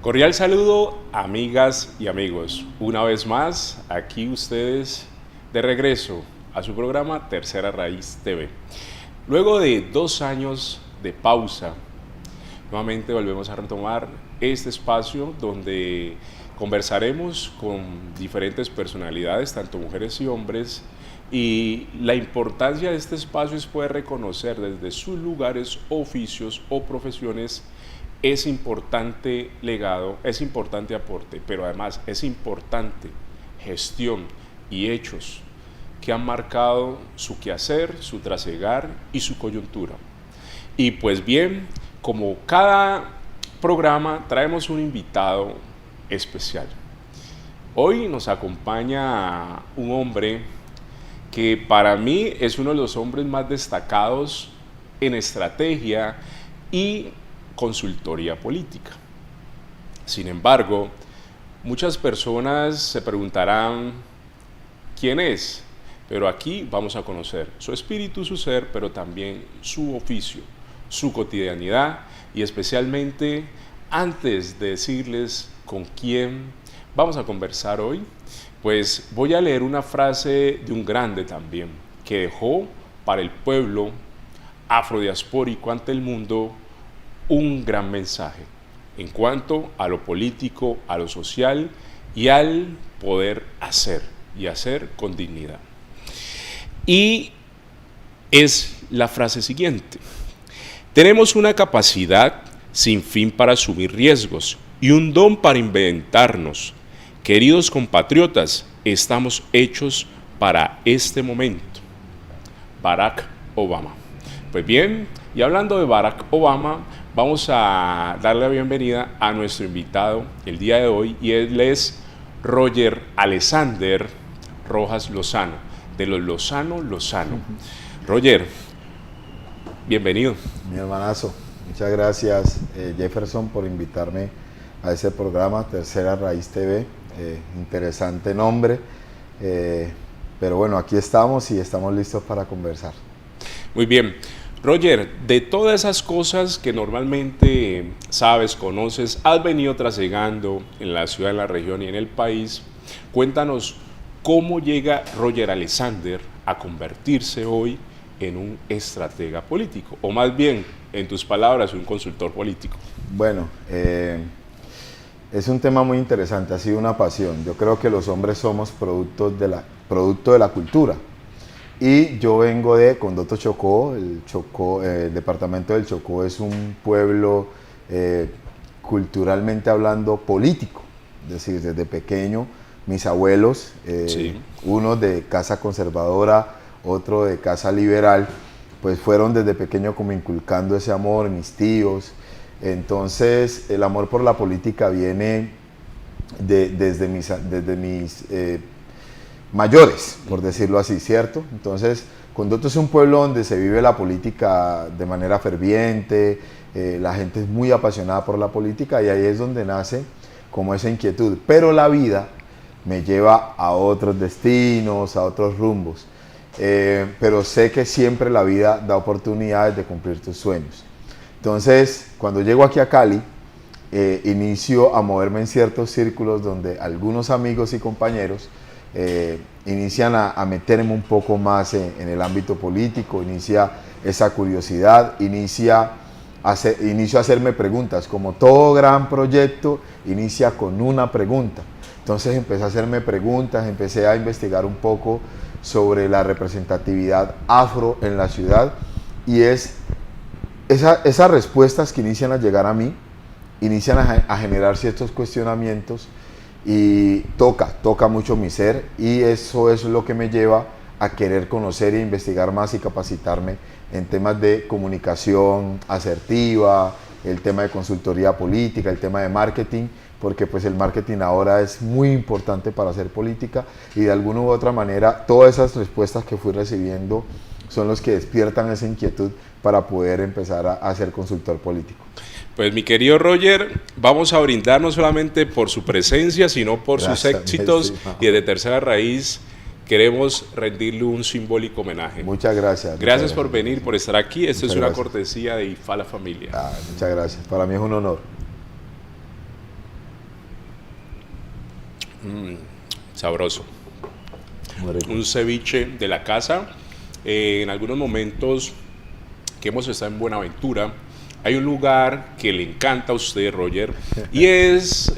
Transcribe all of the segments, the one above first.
Cordial saludo, amigas y amigos. Una vez más, aquí ustedes de regreso a su programa Tercera Raíz TV. Luego de 2 años de pausa, nuevamente volvemos a retomar este espacio donde conversaremos con diferentes personalidades, tanto mujeres y hombres, y la importancia de este espacio es poder reconocer desde sus lugares, oficios o profesiones es importante legado, es importante aporte, pero además es importante gestión y hechos que han marcado su quehacer, su trasegar y su coyuntura. Y pues bien, como cada programa traemos un invitado especial. Hoy nos acompaña un hombre que para mí es uno de los hombres más destacados en estrategia y consultoría política. Sin embargo, muchas personas se preguntarán quién es, pero aquí vamos a conocer su espíritu, su ser, pero también su oficio, su cotidianidad y especialmente antes de decirles con quién vamos a conversar hoy, pues voy a leer una frase de un grande también que dejó para el pueblo afrodiaspórico ante el mundo un gran mensaje en cuanto a lo político, a lo social y al poder hacer y hacer con dignidad. Y es la frase siguiente: tenemos una capacidad sin fin para asumir riesgos y un don para inventarnos. Queridos compatriotas, estamos hechos para este momento. Barack Obama. Pues bien, y hablando de Barack Obama, vamos a darle la bienvenida a nuestro invitado el día de hoy, y él es Roger Alexander Rojas Lozano, de los Lozano. Roger, bienvenido. Mi hermanazo, muchas gracias Jefferson por invitarme a ese programa Tercera Raíz TV, interesante nombre, pero bueno, aquí estamos y estamos listos para conversar. Muy bien. Roger, de todas esas cosas que normalmente sabes, conoces, has venido trasegando en la ciudad, en la región y en el país, cuéntanos cómo llega Roger Alexander a convertirse hoy en un estratega político, o más bien, en tus palabras, un consultor político. Bueno, es un tema muy interesante, ha sido una pasión. Yo creo que los hombres somos producto de la cultura. Y yo vengo de Condoto Chocó. El departamento del Chocó es un pueblo culturalmente hablando político, es decir, desde pequeño mis abuelos, sí, uno de casa conservadora, otro de casa liberal, pues fueron desde pequeño como inculcando ese amor, mis tíos. Entonces el amor por la política viene desde mis mayores, por decirlo así, ¿cierto? Entonces, Condoto es un pueblo donde se vive la política de manera ferviente, la gente es muy apasionada por la política y ahí es donde nace como esa inquietud. Pero la vida me lleva a otros destinos, a otros rumbos, pero sé que siempre la vida da oportunidades de cumplir tus sueños. Entonces, cuando llego aquí a Cali, inicio a moverme en ciertos círculos donde algunos amigos y compañeros inician a meterme un poco más en el ámbito político, inicia esa curiosidad, inicio a hacerme preguntas. Como todo gran proyecto, inicia con una pregunta. Entonces empecé a hacerme preguntas, empecé a investigar un poco sobre la representatividad afro en la ciudad, y esas respuestas que inician a llegar a mí, inician a generar ciertos cuestionamientos, y toca mucho mi ser, y eso es lo que me lleva a querer conocer e investigar más y capacitarme en temas de comunicación asertiva, el tema de consultoría política, el tema de marketing, porque pues el marketing ahora es muy importante para hacer política, y de alguna u otra manera todas esas respuestas que fui recibiendo son los que despiertan esa inquietud para poder empezar a ser consultor político. Pues mi querido Roger, vamos a brindar no solamente por su presencia, sino por sus éxitos, y desde Tercera Raíz queremos rendirle un simbólico homenaje. Muchas gracias. Gracias por venir, por estar aquí. Esto es una cortesía de IFA La Familia. Muchas gracias. Para mí es un honor. Sabroso. Un ceviche de la casa. En algunos momentos que hemos estado en Buenaventura, hay un lugar que le encanta a usted, Roger, y es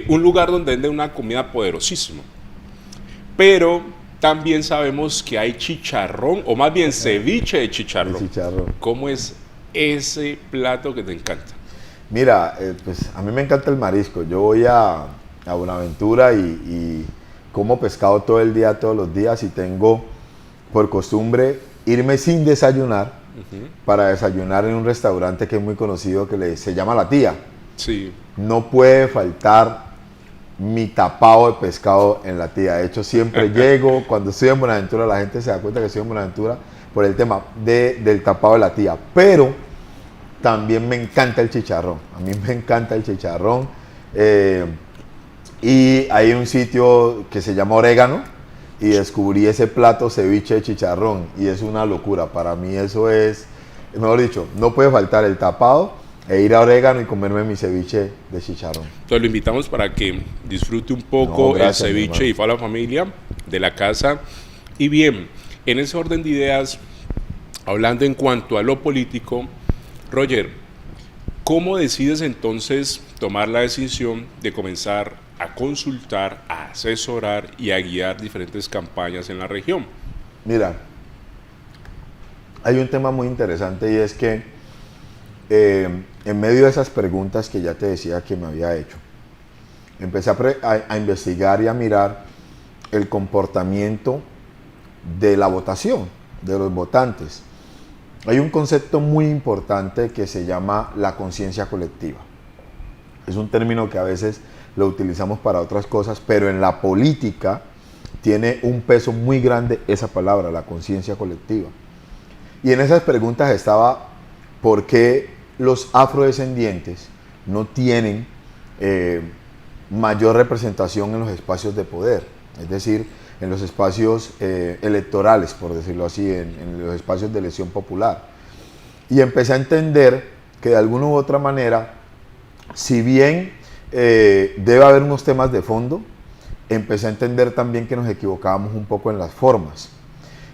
un lugar donde venden una comida poderosísima. Pero también sabemos que hay chicharrón, o más bien ceviche de chicharrón. ¿Cómo es ese plato que te encanta? Mira, pues a mí me encanta el marisco. Yo voy a Buenaventura y como pescado todo el día, todos los días, y tengo por costumbre irme sin desayunar para desayunar en un restaurante que es muy conocido que se llama La Tía. Sí. No puede faltar mi tapado de pescado en La Tía. De hecho, siempre llego, cuando estoy en Buenaventura, la gente se da cuenta que estoy en Buenaventura por el tema del tapado de La Tía. Pero también me encanta el chicharrón. A mí me encanta el chicharrón. Y hay un sitio que se llama Orégano y descubrí ese plato ceviche de chicharrón y es una locura. Para mí eso es, mejor dicho, no puede faltar el tapado e ir a Orégano y comerme mi ceviche de chicharrón. Entonces lo invitamos para que disfrute un poco el ceviche y IFA La Familia de la casa. Y bien, en ese orden de ideas, hablando en cuanto a lo político, Roger, ¿cómo decides entonces tomar la decisión de comenzar a consultar, a asesorar y a guiar diferentes campañas en la región? Mira, hay un tema muy interesante y es que en medio de esas preguntas que ya te decía que me había hecho, empecé a investigar y a mirar el comportamiento de la votación, de los votantes. Hay un concepto muy importante que se llama la conciencia colectiva. Es un término que a veces lo utilizamos para otras cosas, pero en la política tiene un peso muy grande esa palabra, la conciencia colectiva. Y en esas preguntas estaba por qué los afrodescendientes no tienen mayor representación en los espacios de poder, es decir, en los espacios electorales, por decirlo así, en los espacios de elección popular. Y empecé a entender que de alguna u otra manera, si bien debe haber unos temas de fondo, empecé a entender también que nos equivocábamos un poco en las formas.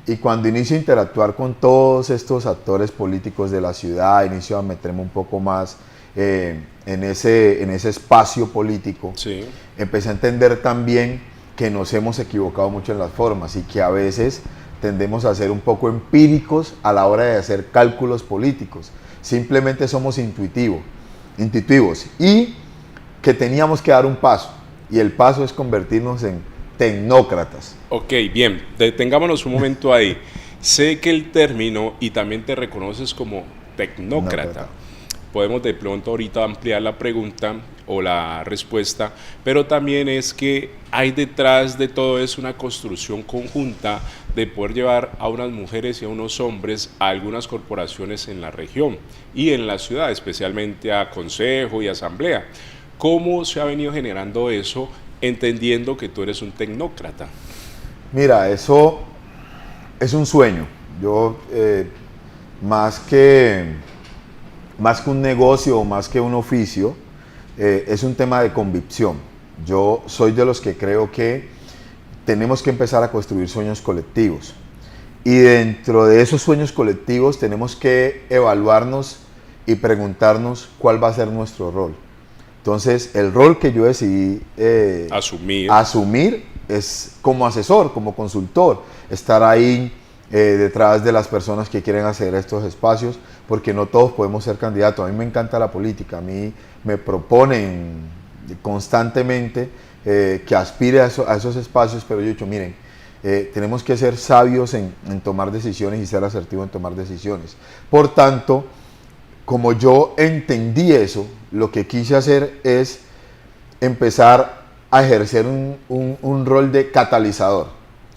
Y cuando inicio a interactuar con todos estos actores políticos de la ciudad, inicio a meterme un poco más en ese espacio político, sí, empecé a entender también que nos hemos equivocado mucho en las formas y que a veces tendemos a ser un poco empíricos a la hora de hacer cálculos políticos. Simplemente somos intuitivos y que teníamos que dar un paso, y el paso es convertirnos en tecnócratas. Ok, bien, detengámonos un momento ahí. Sé que el término, y también te reconoces como tecnócrata. Podemos de pronto ahorita ampliar la pregunta o la respuesta, pero también es que hay detrás de todo eso una construcción conjunta de poder llevar a unas mujeres y a unos hombres a algunas corporaciones en la región y en la ciudad, especialmente a consejo y asamblea. ¿Cómo se ha venido generando eso, entendiendo que tú eres un tecnócrata? Mira, eso es un sueño. Yo, más que un negocio o más que un oficio, es un tema de convicción. Yo soy de los que creo que tenemos que empezar a construir sueños colectivos. Y dentro de esos sueños colectivos tenemos que evaluarnos y preguntarnos cuál va a ser nuestro rol. Entonces, el rol que yo decidí asumir es como asesor, como consultor, estar ahí detrás de las personas que quieren hacer estos espacios, porque no todos podemos ser candidatos. A mí me encanta la política, a mí me proponen constantemente que aspire a esos espacios, pero yo he dicho, miren, tenemos que ser sabios en tomar decisiones y ser asertivos en tomar decisiones. Por tanto, como yo entendí eso, lo que quise hacer es empezar a ejercer un rol de catalizador.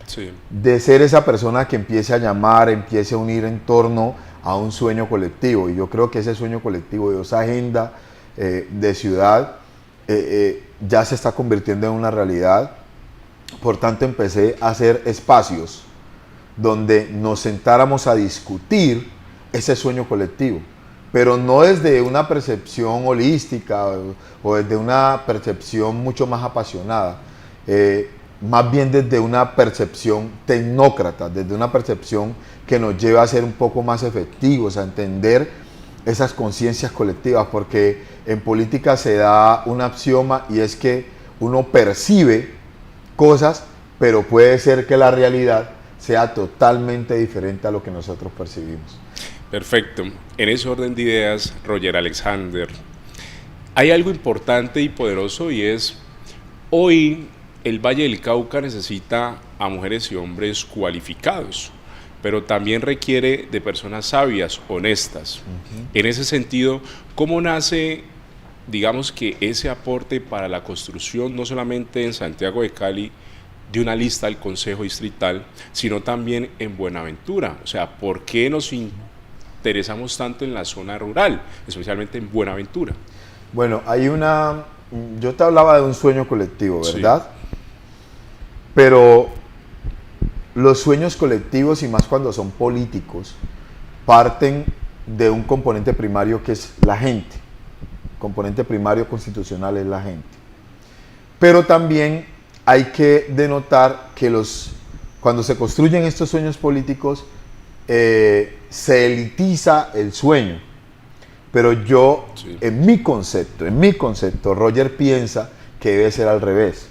Sí. de ser esa persona que empiece a llamar, empiece a unir en torno a un sueño colectivo. Y yo creo que ese sueño colectivo, esa agenda de ciudad, ya se está convirtiendo en una realidad. Por tanto, empecé a hacer espacios donde nos sentáramos a discutir ese sueño colectivo, pero no desde una percepción holística o desde una percepción mucho más apasionada, más bien desde una percepción tecnócrata, desde una percepción que nos lleva a ser un poco más efectivos, a entender esas conciencias colectivas, porque en política se da un axioma y es que uno percibe cosas, pero puede ser que la realidad sea totalmente diferente a lo que nosotros percibimos. Perfecto. En ese orden de ideas, Roger Alexander, hay algo importante y poderoso y es, hoy el Valle del Cauca necesita a mujeres y hombres cualificados, pero también requiere de personas sabias, honestas. En ese sentido, ¿cómo nace, digamos que ese aporte para la construcción, no solamente en Santiago de Cali, de una lista del Consejo Distrital, sino también en Buenaventura? O sea, ¿por qué nos interesamos tanto en la zona rural, especialmente en Buenaventura? Bueno, yo te hablaba de un sueño colectivo, ¿verdad? Sí. Pero los sueños colectivos, y más cuando son políticos, parten de un componente primario que es la gente. El componente primario constitucional es la gente. Pero también hay que denotar que cuando se construyen estos sueños políticos, se elitiza el sueño. Pero yo, sí, en mi concepto, Roger piensa que debe ser al revés.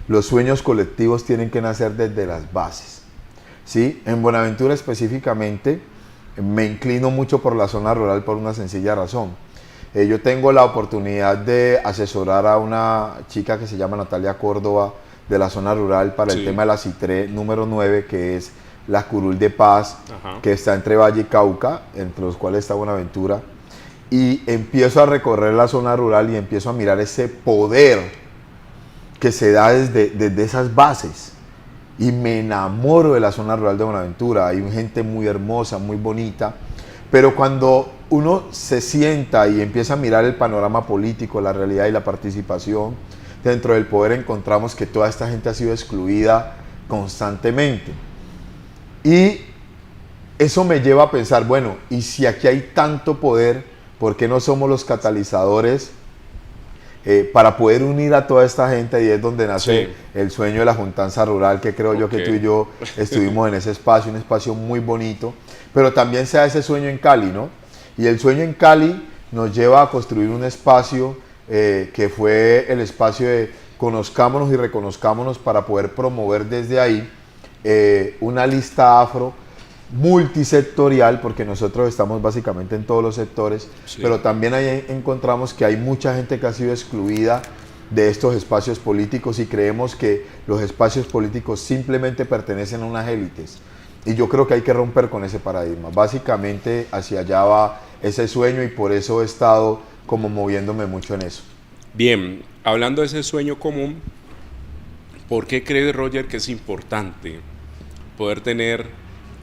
Los sueños colectivos tienen que nacer desde las bases, ¿sí? En Buenaventura específicamente, me inclino mucho por la zona rural por una sencilla razón. Yo tengo la oportunidad de asesorar a una chica que se llama Natalia Córdoba, de la zona rural, para el tema de la CITRE número 9, que es la Curul de Paz, que está entre Valle y Cauca, entre los cuales está Buenaventura, y empiezo a recorrer la zona rural y empiezo a mirar ese poder que se da desde esas bases, y me enamoro de la zona rural de Buenaventura. Hay gente muy hermosa, muy bonita, pero cuando uno se sienta y empieza a mirar el panorama político, la realidad y la participación dentro del poder, encontramos que toda esta gente ha sido excluida constantemente. Y eso me lleva a pensar, bueno, y si aquí hay tanto poder, ¿por qué no somos los catalizadores para poder unir a toda esta gente? Y es donde nace el sueño de la juntanza rural, que creo yo que tú y yo estuvimos en ese espacio, un espacio muy bonito, pero también se da ese sueño en Cali, ¿no? Y el sueño en Cali nos lleva a construir un espacio que fue el espacio de conozcámonos y reconozcámonos, para poder promover desde ahí una lista afro multisectorial, porque nosotros estamos básicamente en todos los sectores, pero también ahí encontramos que hay mucha gente que ha sido excluida de estos espacios políticos, y creemos que los espacios políticos simplemente pertenecen a unas élites, y yo creo que hay que romper con ese paradigma. Básicamente hacia allá va ese sueño, y por eso he estado como moviéndome mucho en eso. Bien, hablando de ese sueño común, ¿por qué cree Roger que es importante poder tener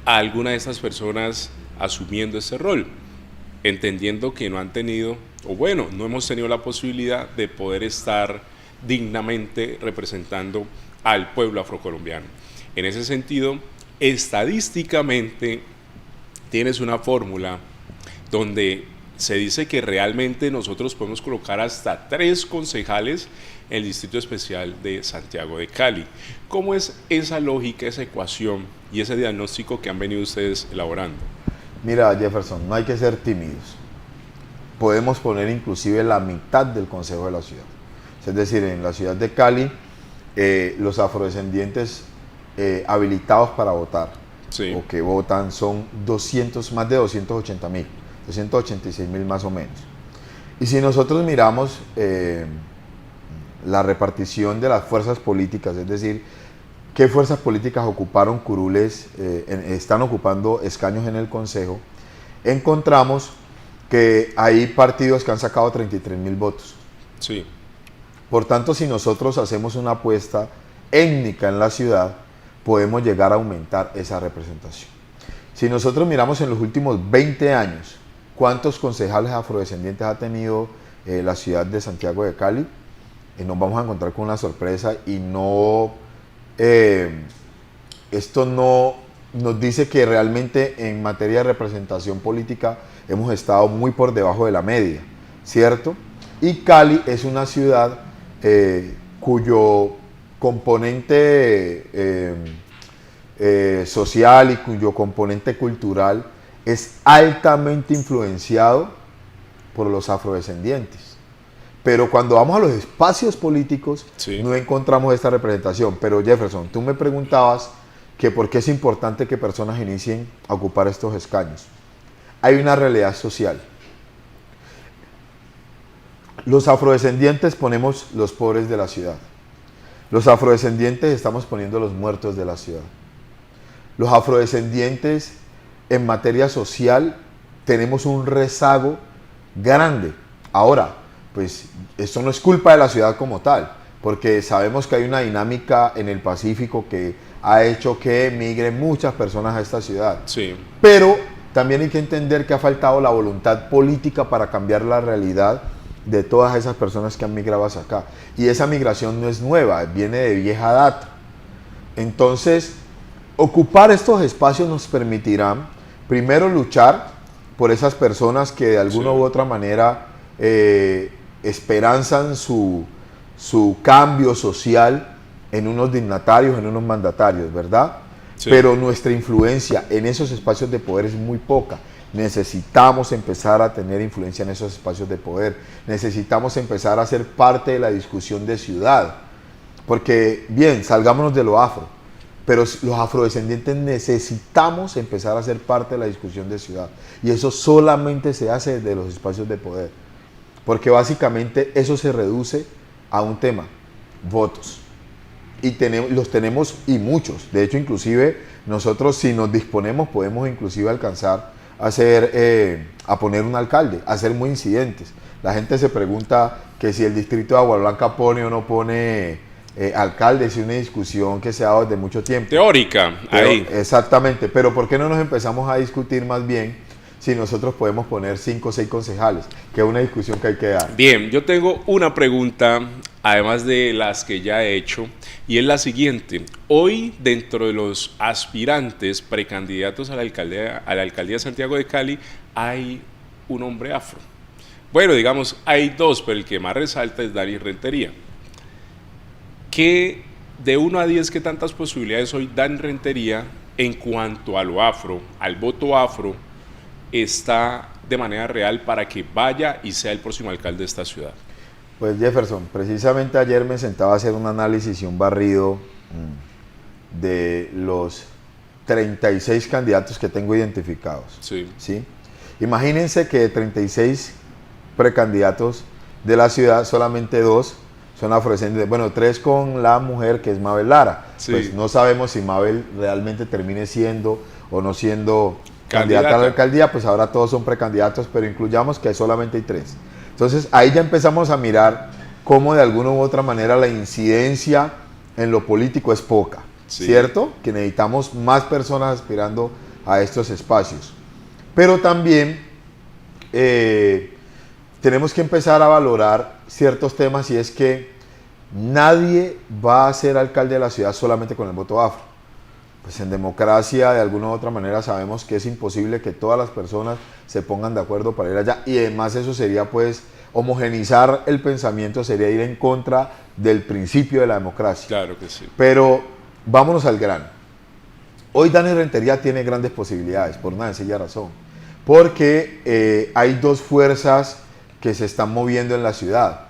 a alguna de estas personas asumiendo ese rol, entendiendo que no han tenido, o bueno, no hemos tenido la posibilidad de poder estar dignamente representando al pueblo afrocolombiano? En ese sentido, estadísticamente tienes una fórmula donde se dice que realmente nosotros podemos colocar hasta 3 concejales en el Distrito Especial de Santiago de Cali. ¿Cómo es esa lógica, esa ecuación y ese diagnóstico que han venido ustedes elaborando? Mira, Jefferson, no hay que ser tímidos. Podemos poner inclusive la mitad del consejo de la ciudad. Es decir, en la ciudad de Cali, los afrodescendientes habilitados para votar, o que votan, son más de 280.000. 286.000 más o menos. Y si nosotros miramos la repartición de las fuerzas políticas, es decir, qué fuerzas políticas ocuparon curules, están ocupando escaños en el Consejo, encontramos que hay partidos que han sacado 33.000 votos. Sí. Por tanto, si nosotros hacemos una apuesta étnica en la ciudad, podemos llegar a aumentar esa representación. Si nosotros miramos en los últimos 20 años, ¿cuántos concejales afrodescendientes ha tenido la ciudad de Santiago de Cali? Nos vamos a encontrar con una sorpresa y no, esto no nos dice que realmente en materia de representación política hemos estado muy por debajo de la media, ¿cierto? Y Cali es una ciudad cuyo componente social y cuyo componente cultural es altamente influenciado por los afrodescendientes. Pero cuando vamos a los espacios políticos, sí, no encontramos esta representación. Pero Jefferson, tú me preguntabas que por qué es importante que personas inicien a ocupar estos escaños. Hay una realidad social. Los afrodescendientes ponemos los pobres de la ciudad. Los afrodescendientes estamos poniendo los muertos de la ciudad. Los afrodescendientes en materia social tenemos un rezago grande. Ahora, pues esto no es culpa de la ciudad como tal, porque sabemos que hay una dinámica en el Pacífico que ha hecho que migren muchas personas a esta ciudad. Sí. Pero también hay que entender que ha faltado la voluntad política para cambiar la realidad de todas esas personas que han migrado hacia acá. Y esa migración no es nueva, viene de vieja data. Entonces, ocupar estos espacios nos permitirá, primero, luchar por esas personas que de alguna u otra manera esperanzan su cambio social en unos dignatarios, en unos mandatarios, ¿verdad? Sí. Pero nuestra influencia en esos espacios de poder es muy poca. Necesitamos empezar a tener influencia en esos espacios de poder. Necesitamos empezar a ser parte de la discusión de ciudad. Porque, bien, salgámonos de lo afro, pero los afrodescendientes necesitamos empezar a ser parte de la discusión de ciudad. Y eso solamente se hace desde los espacios de poder. Porque básicamente eso se reduce a un tema, votos. Y los tenemos y muchos. De hecho, inclusive nosotros, si nos disponemos, podemos inclusive alcanzar a poner un alcalde, a ser muy incidentes. La gente se pregunta que si el distrito de Agua Blanca pone o no pone alcalde, es una discusión que se ha dado desde mucho tiempo. Teórica, pero, ahí. Exactamente, pero ¿por qué no nos empezamos a discutir más bien si nosotros podemos poner 5 o 6 concejales? Que es una discusión que hay que dar. Bien, yo tengo una pregunta, además de las que ya he hecho, y es la siguiente. Hoy, dentro de los aspirantes precandidatos a la alcaldía de Santiago de Cali, hay un hombre afro. Bueno, digamos, hay dos, pero el que más resalta es Dani Rentería. ¿Qué, de 1 a 10, qué tantas posibilidades hoy Dani Rentería en cuanto a lo afro, al voto afro, está de manera real para que vaya y sea el próximo alcalde de esta ciudad? Pues Jefferson, precisamente ayer me sentaba a hacer un análisis y un barrido de los 36 candidatos que tengo identificados. Sí. ¿Sí? Imagínense que de 36 precandidatos de la ciudad, solamente 2 son afrodescendientes. Bueno, 3 con la mujer que es Mabel Lara. Sí. Pues no sabemos si Mabel realmente termine siendo o no siendo candidata a la alcaldía, pues ahora todos son precandidatos, pero incluyamos que solamente hay 3. Entonces ahí ya empezamos a mirar cómo de alguna u otra manera la incidencia en lo político es poca, sí, ¿cierto? Que necesitamos más personas aspirando a estos espacios. Pero también tenemos que empezar a valorar ciertos temas, y es que nadie va a ser alcalde de la ciudad solamente con el voto afro. Pues en democracia, de alguna u otra manera, sabemos que es imposible que todas las personas se pongan de acuerdo para ir allá, y además eso sería, pues, homogenizar el pensamiento, sería ir en contra del principio de la democracia. Claro que sí. Pero vámonos al grano. Hoy Dani Rentería tiene grandes posibilidades, por una sencilla razón, porque hay 2 fuerzas que se están moviendo en la ciudad,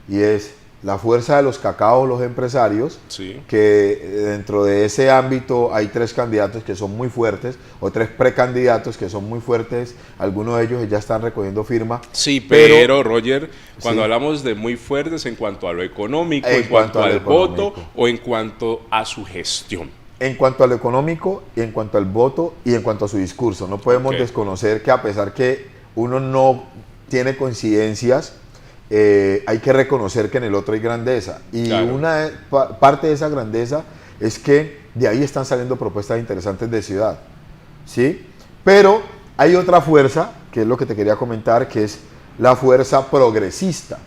y es la fuerza de los cacaos, los empresarios, sí, que dentro de ese ámbito hay 3 candidatos que son muy fuertes, o 3 precandidatos que son muy fuertes, algunos de ellos ya están recogiendo firma. Sí, pero Roger, cuando sí, hablamos de muy fuertes en cuanto a lo económico, en cuanto al voto, o en cuanto a su gestión. En cuanto a lo económico, y en cuanto al voto, y en cuanto a su discurso. No podemos desconocer que, a pesar que uno no tiene coincidencias, hay que reconocer que en el otro hay grandeza, y claro, una parte de esa grandeza es que de ahí están saliendo propuestas interesantes de ciudad, ¿sí? Pero hay otra fuerza, que es lo que te quería comentar, que es la fuerza progresista.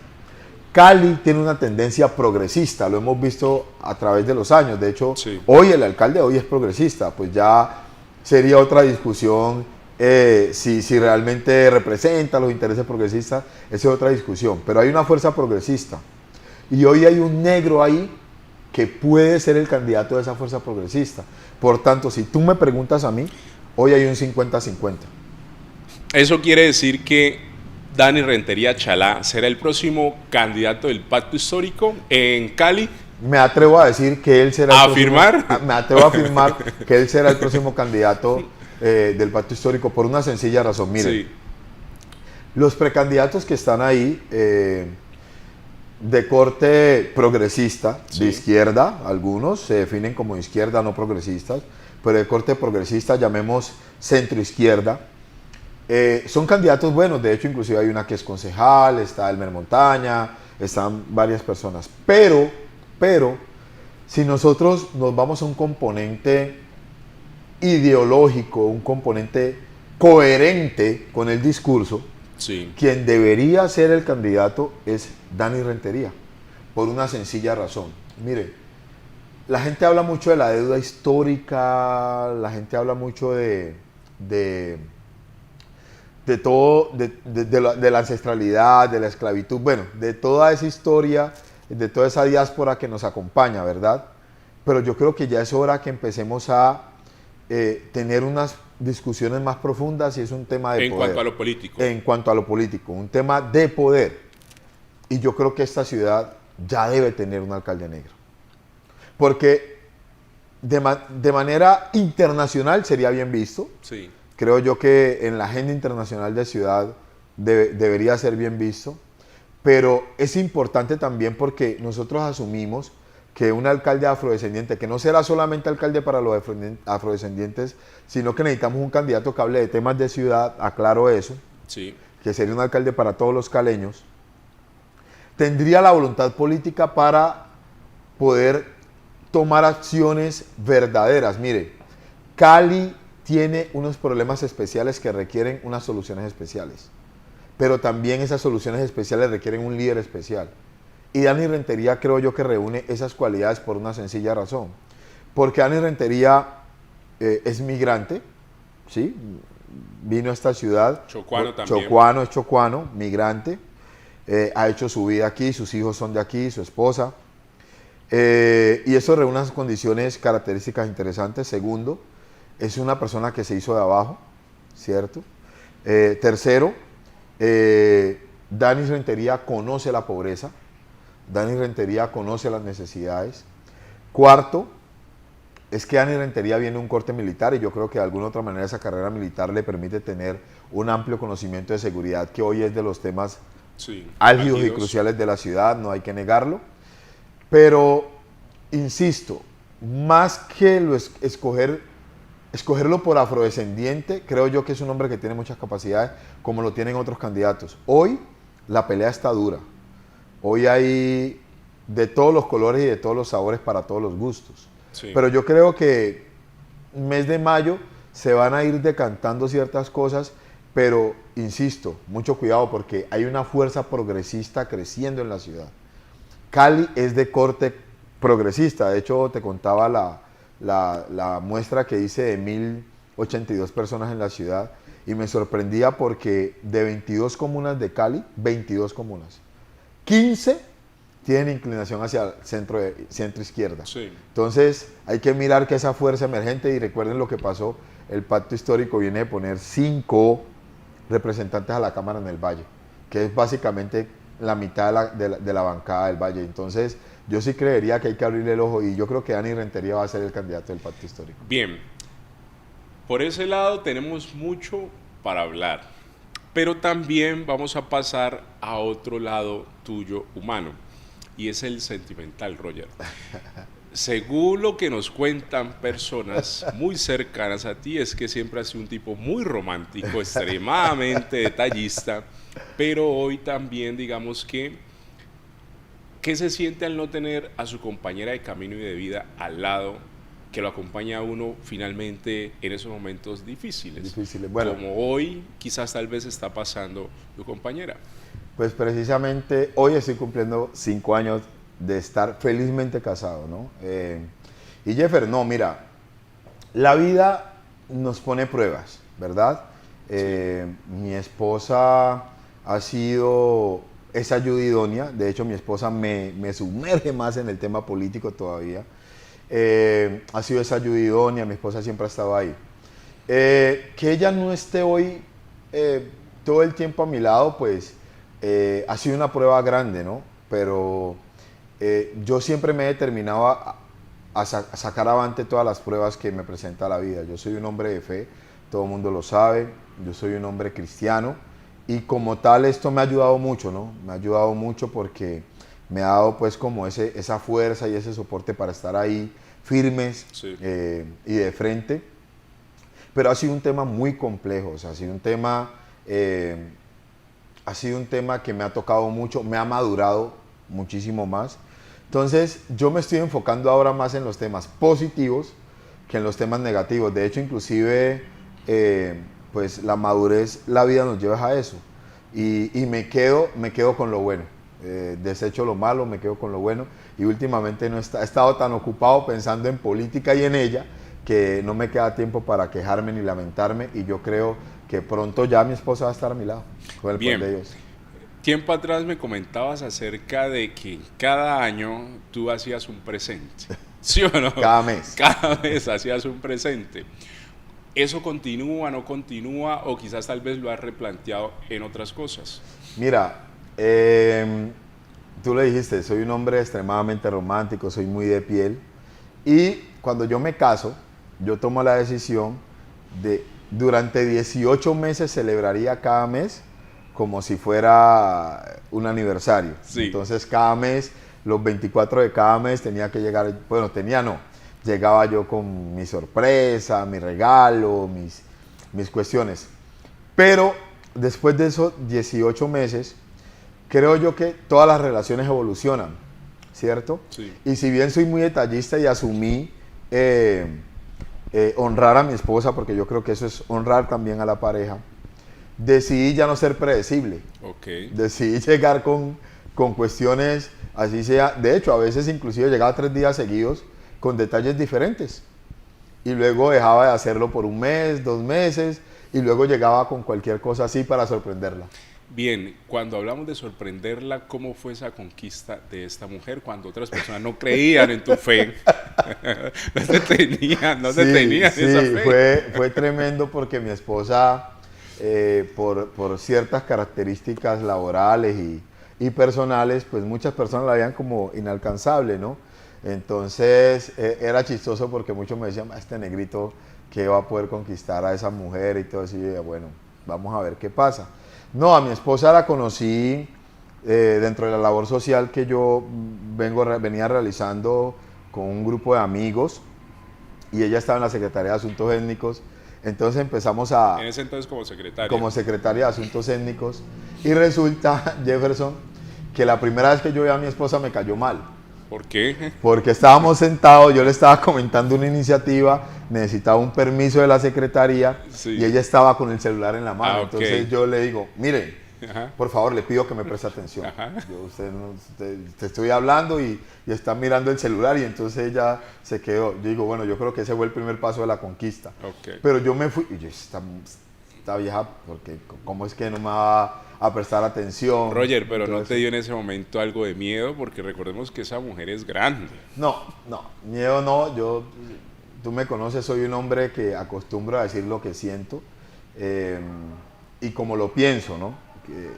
Cali tiene una tendencia progresista, lo hemos visto a través de los años. De hecho, Sí. hoy el alcalde hoy es progresista, pues ya sería otra discusión si realmente representa los intereses progresistas, esa es otra discusión. Pero hay una fuerza progresista y hoy hay un negro ahí que puede ser el candidato de esa fuerza progresista. Por tanto, si tú me preguntas a mí, hoy hay un 50-50. Eso quiere decir que Dani Rentería Chalá será el próximo candidato del Pacto Histórico en Cali. Me atrevo a decir que él será el ¿Afirmar? Me atrevo a afirmar que él será el próximo candidato del Pacto Histórico por una sencilla razón. Miren, Sí, los precandidatos que están ahí de corte progresista, Sí. de izquierda, algunos se definen como de izquierda, no progresistas, pero de corte progresista, llamemos centro izquierda. Son candidatos buenos, de hecho inclusive hay una que es concejal, está Elmer Montaña, están varias personas, pero si nosotros nos vamos a un componente ideológico, un componente coherente con el discurso, sí. quien debería ser el candidato es Dani Rentería, por una sencilla razón. Mire, la gente habla mucho de la deuda histórica, la gente habla mucho de todo, de la ancestralidad, de la esclavitud, bueno, de toda esa historia, de toda esa diáspora que nos acompaña, ¿verdad? Pero yo creo que ya es hora que empecemos a tener unas discusiones más profundas y es un tema de En poder. cuanto a lo político. En cuanto a lo político, un tema de poder. Y yo creo que esta ciudad ya debe tener un alcalde negro. Porque de manera internacional sería bien visto. Sí. Creo yo que en la agenda internacional de ciudad debería ser bien visto, pero es importante también porque nosotros asumimos que un alcalde afrodescendiente, que no será solamente alcalde para los afrodescendientes, sino que necesitamos un candidato que hable de temas de ciudad, aclaro eso, Sí. que sería un alcalde para todos los caleños, tendría la voluntad política para poder tomar acciones verdaderas. Mire, Cali tiene unos problemas especiales que requieren unas soluciones especiales. Pero también esas soluciones especiales requieren un líder especial. Y Dani Rentería creo yo que reúne esas cualidades por una sencilla razón. Porque Dani Rentería es migrante, ¿sí? Vino a esta ciudad. Chocuano también. Chocuano, es chocuano, migrante. Ha hecho su vida aquí, sus hijos son de aquí, su esposa. Y eso reúne unas condiciones, características interesantes. Segundo, es una persona que se hizo de abajo, ¿cierto? Tercero, Dani Rentería conoce la pobreza, Dani Rentería conoce las necesidades. Cuarto, es que Dani Rentería viene de un corte militar y yo creo que de alguna otra manera esa carrera militar le permite tener un amplio conocimiento de seguridad que hoy es de los temas Sí. álgidos y cruciales de la ciudad, no hay que negarlo. Pero, insisto, más que escogerlo por afrodescendiente, creo yo que es un hombre que tiene muchas capacidades, como lo tienen otros candidatos. Hoy la pelea está dura. Hoy hay de todos los colores y de todos los sabores para todos los gustos. Sí. Pero yo creo que mes de mayo se van a ir decantando ciertas cosas, pero insisto, mucho cuidado porque hay una fuerza progresista creciendo en la ciudad. Cali es de corte progresista, de hecho te contaba la muestra que hice de 1082 personas en la ciudad y me sorprendía porque de 22 comunas de Cali, 22 comunas, 15 tienen inclinación hacia el centro izquierda. Sí. Entonces hay que mirar que esa fuerza emergente, y recuerden lo que pasó, el pacto histórico viene de poner 5 representantes a la Cámara en el Valle, que es básicamente la mitad de la bancada del Valle. Entonces yo sí creería que hay que abrirle el ojo y yo creo que Dani Rentería va a ser el candidato del pacto histórico. Bien, por ese lado tenemos mucho para hablar, pero también vamos a pasar a otro lado tuyo humano, y es el sentimental, Roger. Según lo que nos cuentan personas muy cercanas a ti, es que siempre has sido un tipo muy romántico, extremadamente detallista, pero hoy también digamos que ¿qué se siente al no tener a su compañera de camino y de vida al lado, que lo acompaña a uno finalmente en esos momentos difíciles. Difíciles. Bueno, como hoy quizás tal vez está pasando tu compañera. pues precisamente hoy estoy cumpliendo 5 años de estar felizmente casado, ¿no? Y Jeffer, no, mira, la vida nos pone pruebas, ¿verdad? Mi esposa ha sido esa ayuda idónea. De hecho, mi esposa me sumerge más en el tema político todavía. Ha sido esa ayuda idónea, mi esposa siempre ha estado ahí. Que ella no esté hoy todo el tiempo a mi lado, pues ha sido una prueba grande, ¿no? Pero yo siempre me he determinado a sacar adelante todas las pruebas que me presenta la vida. Yo soy un hombre de fe, todo el mundo lo sabe, yo soy un hombre cristiano y como tal esto me ha ayudado mucho, ¿no? Me ha ayudado mucho porque me ha dado pues como esa fuerza y ese soporte para estar ahí firmes, Sí. Y de frente. Pero ha sido un tema muy complejo, o sea, ha sido un tema que me ha tocado mucho, me ha madurado muchísimo más. Entonces yo me estoy enfocando ahora más en los temas positivos que en los temas negativos. De hecho, inclusive, pues la madurez, la vida nos lleva a eso. Y me quedo con lo bueno. Desecho lo malo, me quedo con lo bueno. Y últimamente he estado tan ocupado pensando en política y en ella que no me queda tiempo para quejarme ni lamentarme. Y yo creo que pronto ya mi esposa va a estar a mi lado, con el poder de Dios. Tiempo atrás me comentabas acerca de que cada año tú hacías un presente, ¿sí o no? Cada mes. Cada mes hacías un presente. ¿Eso continúa, no continúa o quizás tal vez lo has replanteado en otras cosas? Mira, tú le dijiste, soy un hombre extremadamente romántico, soy muy de piel. Y cuando yo me caso, yo tomo la decisión de durante 18 meses celebraría cada mes como si fuera un aniversario. Sí. Entonces cada mes, los 24 de cada mes tenía que llegar, bueno, llegaba yo con mi sorpresa, mi regalo, mis cuestiones. Pero después de esos 18 meses, creo yo que todas las relaciones evolucionan, ¿cierto? Sí. Y si bien soy muy detallista y asumí honrar a mi esposa, porque yo creo que eso es honrar también a la pareja, decidí ya no ser predecible. Okay. Decidí llegar con cuestiones, así sea. De hecho, a veces inclusive llegaba 3 días seguidos con detalles diferentes. Y luego dejaba de hacerlo por un mes, 2 meses, y luego llegaba con cualquier cosa así para sorprenderla. Bien, cuando hablamos de sorprenderla, ¿cómo fue esa conquista de esta mujer cuando otras personas no creían en tu fe? no te tenían esa fe. Fue tremendo porque mi esposa, por ciertas características laborales y personales, pues muchas personas la veían como inalcanzable, ¿no? Entonces era chistoso porque muchos me decían, este negrito que va a poder conquistar a esa mujer y todo eso. Y yo decía, bueno, vamos a ver qué pasa. No, a mi esposa la conocí dentro de la labor social que yo venía realizando con un grupo de amigos y ella estaba en la Secretaría de Asuntos Étnicos. Entonces empezamos a... En ese entonces como secretaria. Como secretaria de Asuntos Étnicos. Y resulta, Jefferson, que la primera vez que yo vi a mi esposa me cayó mal. ¿Por qué? Porque estábamos sentados, yo le estaba comentando una iniciativa, necesitaba un permiso de la secretaría, sí, y ella estaba con el celular en la mano. Okay. Entonces yo le digo, mire, por favor, le pido que me preste atención. Te estoy hablando y está mirando el celular, y entonces ella se quedó. Yo digo, bueno, yo creo que ese fue el primer paso de la conquista. Okay. Pero yo me fui, y yo, esta vieja, porque ¿cómo es que no me va a prestar atención? Roger, pero entonces, ¿no te dio en ese momento algo de miedo? Porque recordemos que esa mujer es grande. No, miedo no. Tú me conoces, soy un hombre que acostumbro a decir lo que siento y como lo pienso, ¿no?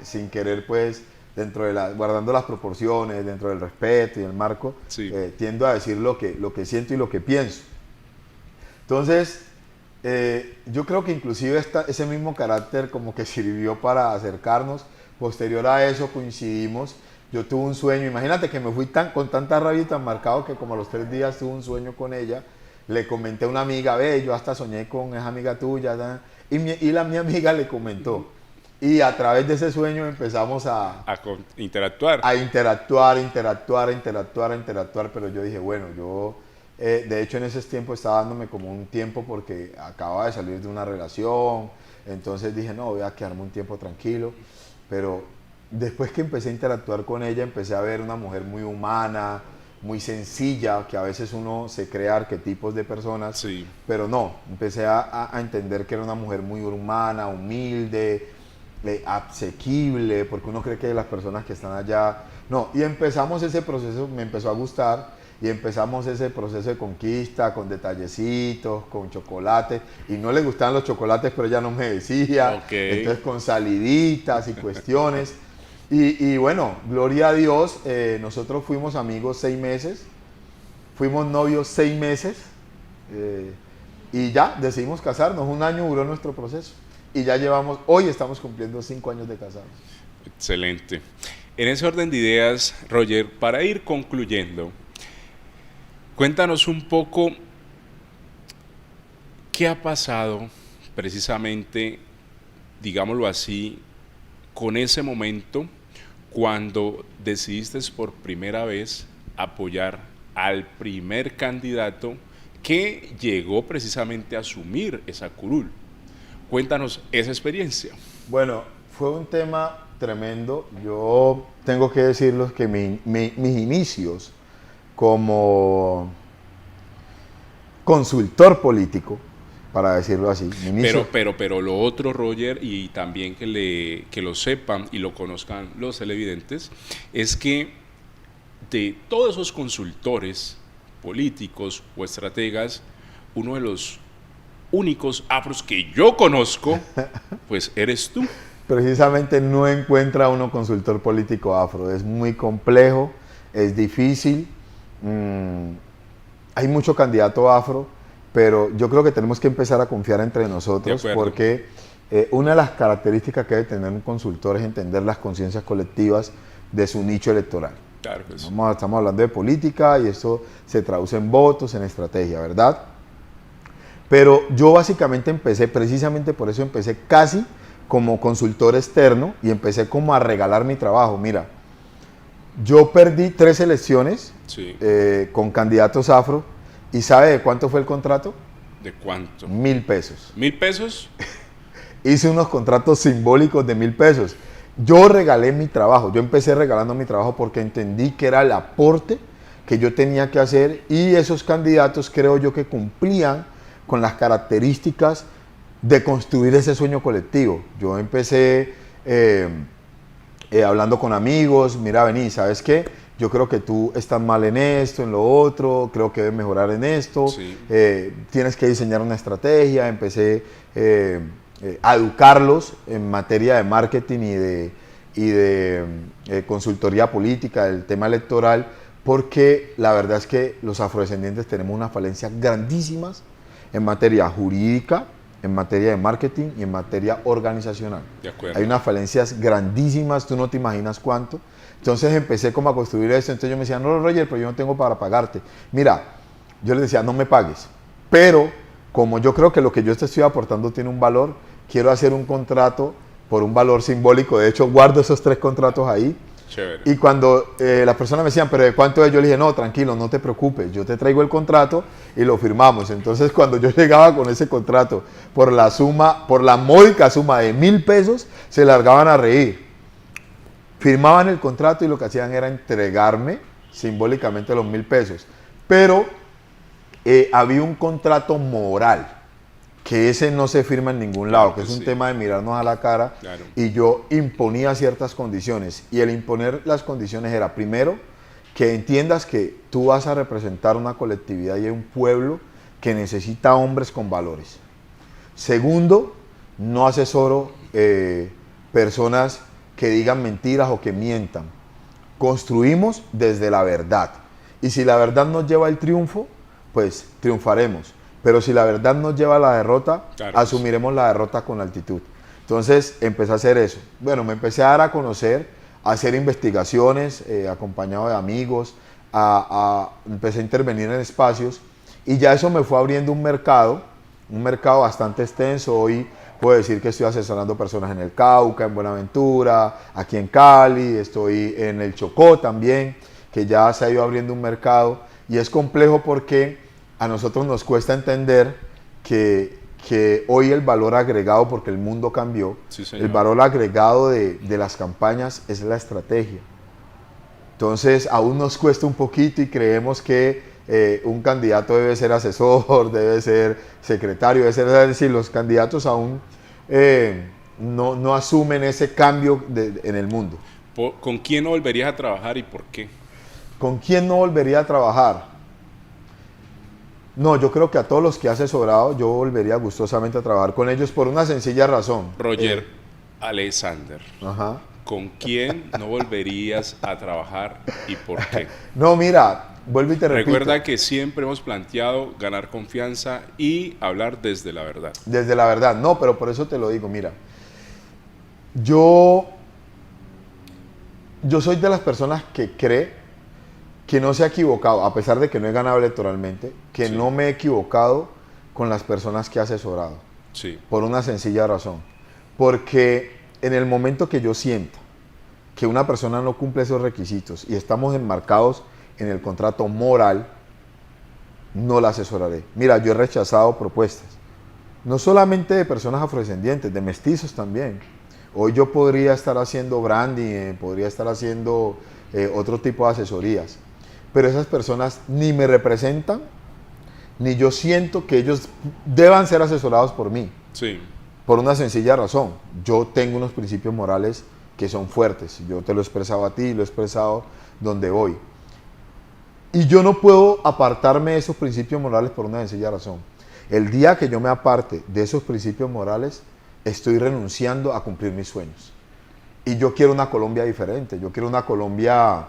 Sin querer, pues, guardando las proporciones, dentro del respeto y el marco, sí, tiendo a decir lo que siento y lo que pienso. Entonces, yo creo que inclusive ese mismo carácter como que sirvió para acercarnos. Posterior a eso coincidimos. Yo tuve un sueño, imagínate que me fui con tanta rabia y tan marcado que como a los 3 días tuve un sueño con ella. Le comenté a una amiga, ve, yo hasta soñé con esa amiga tuya, y mi amiga le comentó. Y a través de ese sueño empezamos a interactuar. A interactuar, pero yo dije, bueno, yo De hecho, en ese tiempo estaba dándome como un tiempo porque acababa de salir de una relación. Entonces dije, no, voy a quedarme un tiempo tranquilo. Pero después que empecé a interactuar con ella, empecé a ver una mujer muy humana, muy sencilla, que a veces uno se crea arquetipos de personas, Sí. pero no, empecé a entender que era una mujer muy humana, humilde, asequible, porque uno cree que las personas que están allá, no, y empezamos ese proceso, me empezó a gustar, y empezamos ese proceso de conquista con detallecitos, con chocolate, y no le gustaban los chocolates, pero ella no me decía, Ok. entonces con saliditas y cuestiones. Y bueno, gloria a Dios, nosotros fuimos amigos 6 meses, fuimos novios 6 meses eh, y ya decidimos casarnos. Un año duró nuestro proceso y ya llevamos, hoy estamos cumpliendo 5 años de casados. Excelente. En ese orden de ideas, Roger, para ir concluyendo, cuéntanos un poco qué ha pasado precisamente, digámoslo así, con ese momento cuando decidiste por primera vez apoyar al primer candidato que llegó precisamente a asumir esa curul. Cuéntanos esa experiencia. Bueno, fue un tema tremendo. Yo tengo que decirles que mis inicios como consultor político, para decirlo así, mi inicio, Pero lo otro, Roger, y también que lo sepan y lo conozcan los televidentes, es que de todos esos consultores políticos o estrategas, uno de los únicos afros que yo conozco, pues eres tú. precisamente no encuentra uno consultor político afro. Es muy complejo, es difícil. Hay mucho candidato afro, pero yo creo que tenemos que empezar a confiar entre nosotros porque una de las características que debe tener un consultor es entender las conciencias colectivas de su nicho electoral. Claro que sí. Estamos hablando de política y eso se traduce en votos, en estrategia, ¿verdad? Pero yo básicamente empecé, precisamente por eso empecé casi como consultor externo y empecé como a regalar mi trabajo. Mira, yo perdí 3 elecciones Sí. con candidatos afro y ¿sabe de cuánto fue el contrato? ¿De cuánto? 1.000 pesos. ¿1.000 pesos? Hice unos contratos simbólicos de 1.000 pesos. Yo regalé mi trabajo, yo empecé regalando mi trabajo porque entendí que era el aporte que yo tenía que hacer y esos candidatos creo yo que cumplían con las características de construir ese sueño colectivo. Yo empecé hablando con amigos, mira, vení, ¿sabes qué? Yo creo que tú estás mal en esto, en lo otro, creo que debes mejorar en esto, Sí. tienes que diseñar una estrategia, empecé a educarlos en materia de marketing y de consultoría política, del tema electoral, porque la verdad es que los afrodescendientes tenemos unas falencias grandísimas en materia jurídica, en materia de marketing y en materia organizacional. De acuerdo. Hay unas falencias grandísimas, tú no te imaginas cuánto. Entonces empecé como a construir esto, entonces yo me decía, no, Roger, pero yo no tengo para pagarte. Mira, yo les decía, no me pagues, pero como yo creo que lo que yo te estoy aportando tiene un valor, quiero hacer un contrato por un valor simbólico. De hecho, guardo esos 3 contratos ahí. Chévere. Y cuando las personas me decían, pero ¿de cuánto es? Yo le dije, no, tranquilo, no te preocupes, yo te traigo el contrato y lo firmamos. Entonces, cuando yo llegaba con ese contrato por la módica suma de 1.000 pesos, se largaban a reír. Firmaban el contrato y lo que hacían era entregarme simbólicamente los 1.000 pesos. Pero había un contrato moral, que ese no se firma en ningún lado, que es un tema de mirarnos a la cara, Claro. y yo imponía ciertas condiciones, y el imponer las condiciones era, primero, que entiendas que tú vas a representar una colectividad y un pueblo que necesita hombres con valores. Segundo, no asesoro personas que digan mentiras o que mientan. Construimos desde la verdad, y si la verdad nos lleva al triunfo, pues triunfaremos. Pero si la verdad nos lleva a la derrota, Claro. asumiremos la derrota con altitud. Entonces empecé a hacer eso. Bueno, me empecé a dar a conocer, a hacer investigaciones, acompañado de amigos, empecé a intervenir en espacios y ya eso me fue abriendo un mercado bastante extenso. Hoy puedo decir que estoy asesorando personas en el Cauca, en Buenaventura, aquí en Cali, estoy en el Chocó también, que ya se ha ido abriendo un mercado y es complejo porque a nosotros nos cuesta entender que hoy el valor agregado, porque el mundo cambió, Sí, señor. el valor agregado de las campañas es la estrategia. Entonces aún nos cuesta un poquito y creemos que un candidato debe ser asesor, debe ser secretario, es decir, los candidatos aún no asumen ese cambio en el mundo. ¿Con quién no volverías a trabajar y por qué? ¿Con quién no volvería a trabajar? No, yo creo que a todos los que he asesorado, yo volvería gustosamente a trabajar con ellos por una sencilla razón. Roger Alexander, Ajá. ¿con quién no volverías a trabajar y por qué? No, mira, vuelvo y te repito. Recuerda que siempre hemos planteado ganar confianza y hablar desde la verdad. Desde la verdad, no, pero por eso te lo digo, mira. Yo soy de las personas que cree que no se ha equivocado, a pesar de que no he ganado electoralmente, que Sí. no me he equivocado con las personas que he asesorado, Sí, por una sencilla razón. Porque en el momento que yo sienta que una persona no cumple esos requisitos y estamos enmarcados en el contrato moral, no la asesoraré. Mira, yo he rechazado propuestas, no solamente de personas afrodescendientes, de mestizos también. Hoy yo podría estar haciendo branding, podría estar haciendo otro tipo de asesorías, pero esas personas ni me representan, ni yo siento que ellos deban ser asesorados por mí, sí, por una sencilla razón. Yo tengo unos principios morales que son fuertes, yo te lo he expresado a ti, lo he expresado donde voy. Y yo no puedo apartarme de esos principios morales por una sencilla razón. El día que yo me aparte de esos principios morales, estoy renunciando a cumplir mis sueños. Y yo quiero una Colombia diferente, yo quiero una Colombia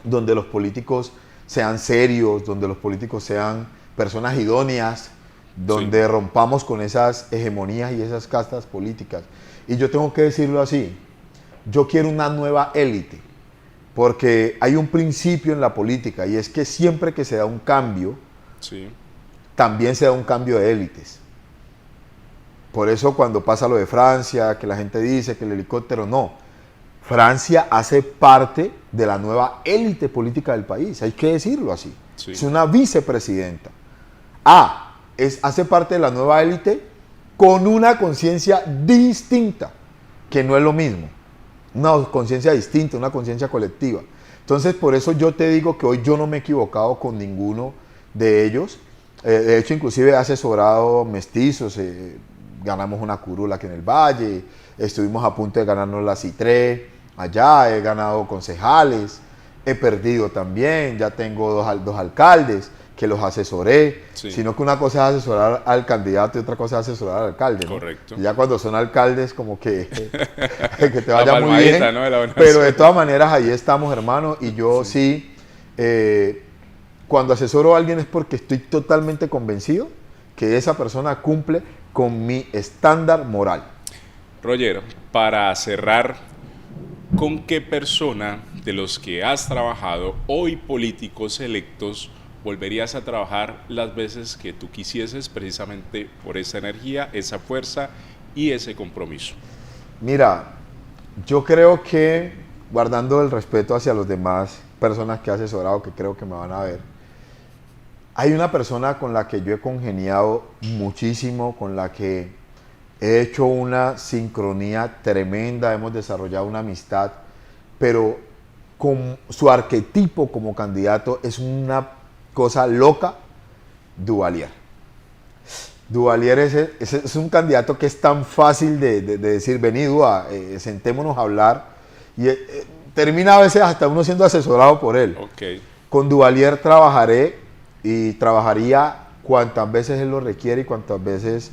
donde los políticos sean serios, donde los políticos sean personas idóneas, donde Sí. rompamos con esas hegemonías y esas castas políticas. Y yo tengo que decirlo así, yo quiero una nueva élite, porque hay un principio en la política y es que siempre que se da un cambio, sí, también se da un cambio de élites. Por eso cuando pasa lo de Francia, que la gente dice que el helicóptero, no. Francia hace parte de la nueva élite política del país, hay que decirlo así. Sí. Es una vicepresidenta. Hace parte de la nueva élite con una conciencia distinta, que no es lo mismo. Una conciencia distinta, una conciencia colectiva. Entonces, por eso yo te digo que hoy yo no me he equivocado con ninguno de ellos. De hecho, inclusive he asesorado mestizos, ganamos una curula aquí en el Valle, estuvimos a punto de ganarnos la CITRE allá, he ganado concejales, he perdido también, ya tengo dos alcaldes que los asesoré, Sí. sino que una cosa es asesorar al candidato y otra cosa es asesorar al alcalde, ¿no? Correcto. Y ya cuando son alcaldes como que te La vaya muy palmadita, bien, ¿no? De la buena pero de suerte. todas maneras ahí estamos, hermano, y yo sí, cuando asesoro a alguien es porque estoy totalmente convencido que esa persona cumple con mi estándar moral. Roger, para cerrar, ¿con qué persona de los que has trabajado, hoy políticos electos, volverías a trabajar las veces que tú quisieses precisamente por esa energía, esa fuerza y ese compromiso? Mira, yo creo que, guardando el respeto hacia los demás personas que he asesorado, que creo que me van a ver, hay una persona con la que yo he congeniado muchísimo, con la que he hecho una sincronía tremenda, hemos desarrollado una amistad, pero con su arquetipo como candidato es una cosa loca, Duvalier. Duvalier es un candidato que es tan fácil de decir, vení Dua, sentémonos a hablar, y termina a veces hasta uno siendo asesorado por él. Ok, Con Duvalier trabajaré y trabajaría cuantas veces él lo requiere y cuantas veces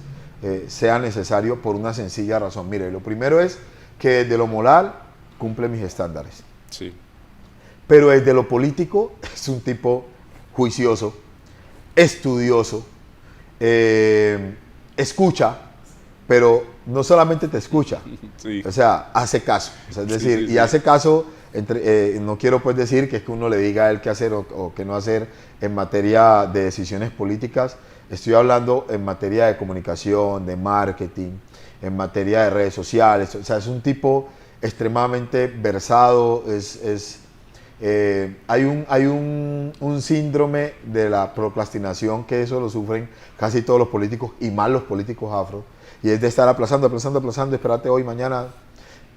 sea necesario, por una sencilla razón. Mire, lo primero es que desde lo moral cumple mis estándares, sí, pero desde lo político es un tipo juicioso, estudioso, escucha, pero no solamente te escucha, sí, o sea, hace caso. O sea, es Sí, decir, sí, y sí. hace caso, no quiero pues decir que es que uno le diga a él qué hacer o qué no hacer en materia de decisiones políticas. Estoy hablando en materia de comunicación, de marketing, en materia de redes sociales. O sea, es un tipo extremadamente versado, es Un síndrome de la procrastinación que eso lo sufren casi todos los políticos y más los políticos afro, y es de estar aplazando, espérate hoy, mañana.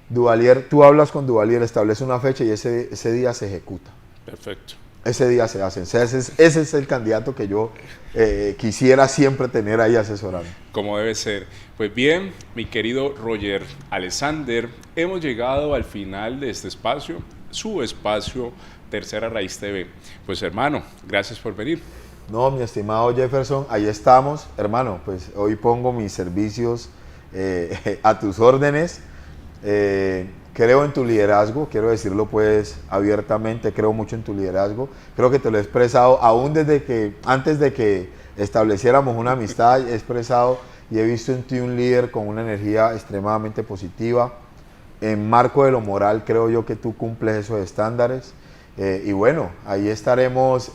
Duvalier, tú hablas con Duvalier, establece una fecha y ese día se ejecuta. Perfecto. Ese día se hace. Ese es el candidato que yo quisiera siempre tener ahí asesorando. Como debe ser. Pues bien, mi querido Roger Alexander, hemos llegado al final de este espacio, su espacio Tercera Raíz TV. Pues hermano, gracias por venir. No, mi estimado Jefferson, ahí estamos. Hermano, pues hoy pongo mis servicios a tus órdenes. Creo en tu liderazgo, quiero decirlo pues abiertamente, creo mucho en tu liderazgo. Creo que te lo he expresado aún antes de que estableciéramos una amistad, he expresado y he visto en ti un líder con una energía extremadamente positiva. En marco de lo moral, creo yo que tú cumples esos estándares. Y bueno, ahí estaremos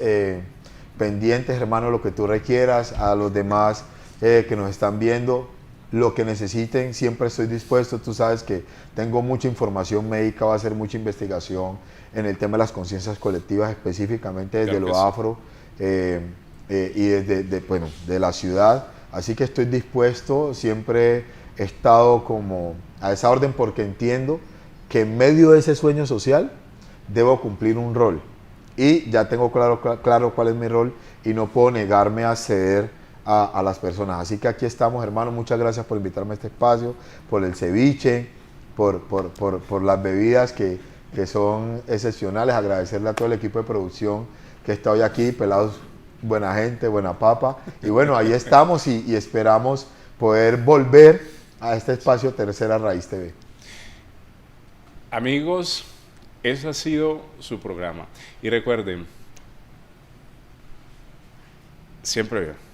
pendientes, hermano, lo que tú requieras, a los demás que nos están viendo. Lo que necesiten, siempre estoy dispuesto. Tú sabes que tengo mucha información médica, va a hacer mucha investigación en el tema de las conciencias colectivas, específicamente desde lo afro y desde de la ciudad. Así que estoy dispuesto, siempre he estado como a esa orden porque entiendo que en medio de ese sueño social debo cumplir un rol. Y ya tengo claro cuál es mi rol y no puedo negarme a ceder a las personas. Así que aquí estamos, hermano. Muchas gracias por invitarme a este espacio, por el ceviche, por las bebidas que son excepcionales. Agradecerle a todo el equipo de producción que está hoy aquí, pelados, buena gente, buena papa. Y bueno, ahí estamos y esperamos poder volver a este espacio Tercera Raíz TV. Amigos, ese ha sido su programa. Y recuerden, siempre bien.